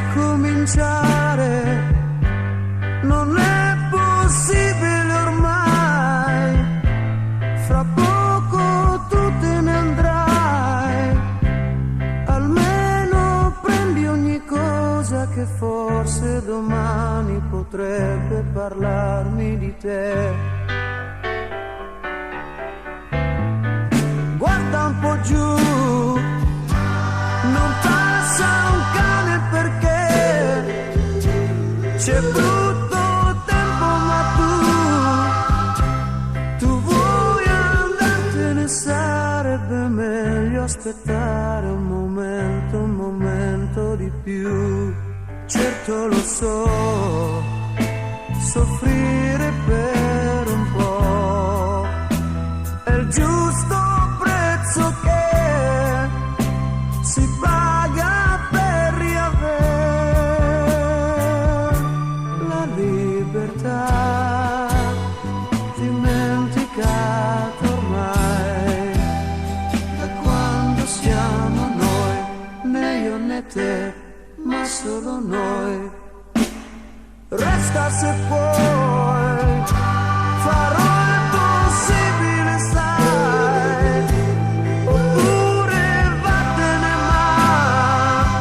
ricominciare. Non è possibile ormai, fra poco tu te ne andrai. Almeno prendi ogni cosa che forse domani potrebbe parlarmi di te. Guarda un po' giù, non passa un cane perché c'è brutto tempo, ma tu vuoi andartene, sarebbe meglio aspettare un momento di più. Certo lo so, soffrire per un po' è il giusto prezzo che si paga per riavere la libertà, dimenticata ormai da quando siamo noi, né io né te, ma solo noi. Resta se puoi, farò il possibile, sai, oppure vattene, ma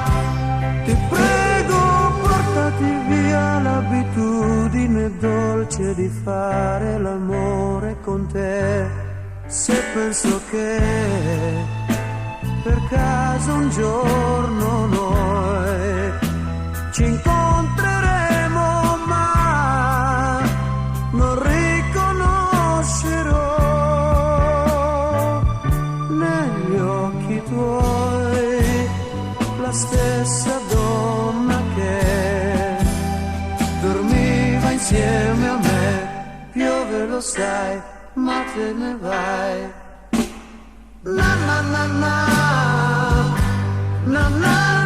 ti prego portati via l'abitudine dolce di fare l'amore con te. Se penso che per caso un giorno noi ci incontreremo, ma non riconoscerò negli occhi tuoi la stessa donna che dormiva insieme a me. Piove, lo sai, ma te ne vai. Na na na na, na na.